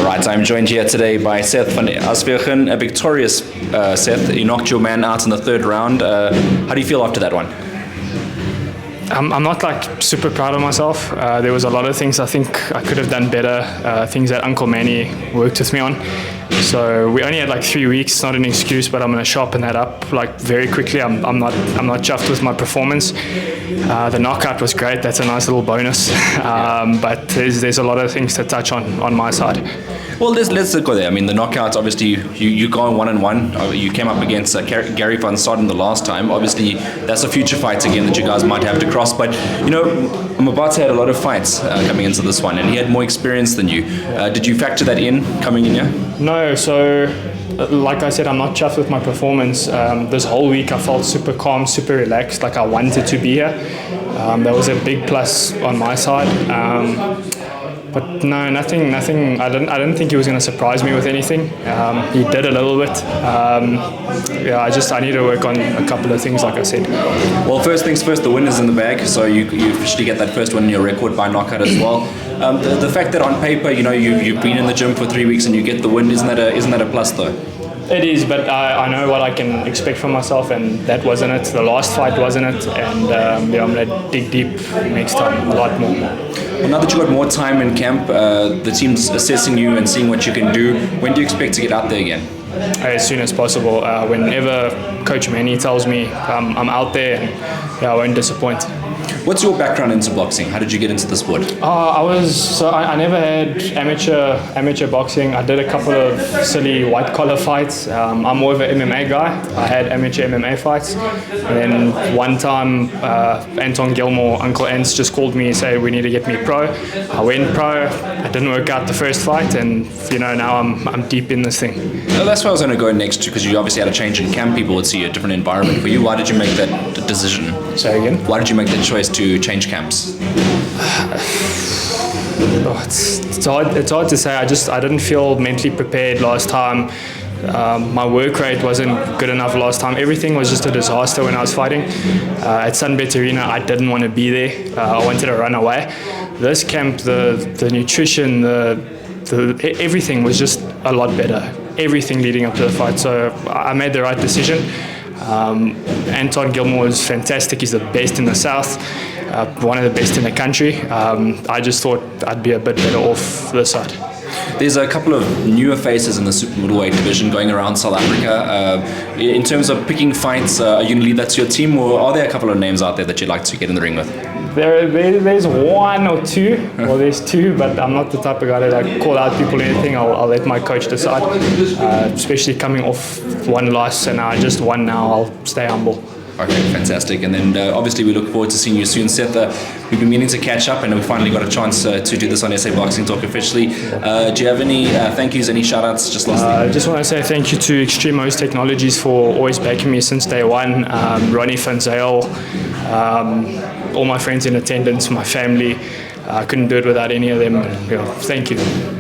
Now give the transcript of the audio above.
Right, I'm joined here today by Seth Van Aswegen, a victorious Seth. You knocked your man out in the third round. How do you feel after that one? I'm not like super proud of myself. There was a lot of things I think I could have done better, things that Uncle Manny worked with me on. So we only had like 3 weeks, not an excuse, but I'm going to sharpen that up like very quickly. I'm not chuffed with my performance. The knockout was great. That's a nice little bonus. But there's a lot of things to touch on my side. Well, let's go there. I mean, the knockouts, obviously, you go 1-1. You came up against Gary Van Aswegen the last time. Obviously, that's a future fight again that you guys might have to cross. But, you know, Mabata had a lot of fights coming into this one, and he had more experience than you. Did you factor that in coming in here? No, so like I said, I'm not chuffed with my performance. This whole week I felt super calm, super relaxed, like I wanted to be here. That was a big plus on my side. But no, nothing. I didn't think he was going to surprise me with anything. He did a little bit. I need to work on a couple of things, like I said. Well, first things first, the win is in the bag, so you officially get that first win in your record by knockout as well. The fact that on paper, you know, you've been in the gym for 3 weeks and you get the win, isn't that a plus though? It is, but I know what I can expect from myself, and that wasn't it. The last fight wasn't it, and I'm going to dig deep next time, a lot more. Well, now that you've got more time in camp, the team's assessing you and seeing what you can do. When do you expect to get out there again? As soon as possible. Whenever Coach Manny tells me I'm out there, and I won't disappoint. What's your background into boxing? How did you get into the sport? I never had amateur boxing. I did a couple of silly white collar fights. I'm more of an MMA guy. I had amateur MMA fights, and then one time Anton Gilmore, Uncle Ants, just called me and said we need to get me pro. I went pro. I didn't work out the first fight, and now I'm deep in this thing. Well, that's where I was going to go next, because you obviously had a change in camp. People would see a different environment for you. Why did you make that decision? Say again? Why did you make that choice to change camps? It's hard to say. I didn't feel mentally prepared last time. My work rate wasn't good enough last time. Everything was just a disaster when I was fighting. At Sunbet Arena, I didn't want to be there. I wanted to run away. This camp, the nutrition, everything was just a lot better. Everything leading up to the fight. So I made the right decision. Anton Gilmore is fantastic. He's the best in the South, one of the best in the country. I just thought I'd be a bit better off this side. There's a couple of newer faces in the super middleweight division going around South Africa. In terms of picking fights, are you going to leave that to your team, or are there a couple of names out there that you'd like to get in the ring with? There's one or two, or there's two, but I'm not the type of guy that I call out people or anything. I'll let my coach decide, especially coming off one loss and I just won now. I'll stay humble. Okay, fantastic. And then obviously we look forward to seeing you soon, Seth. We've been meaning to catch up, and we finally got a chance to do this on SA Boxing Talk officially. Do you have any thank yous, any shout outs just lastly? I just want to say thank you to Extreme Host Technologies for always backing me since day one. Ronnie Van Zyl, all my friends in attendance, my family. I couldn't do it without any of them. Thank you.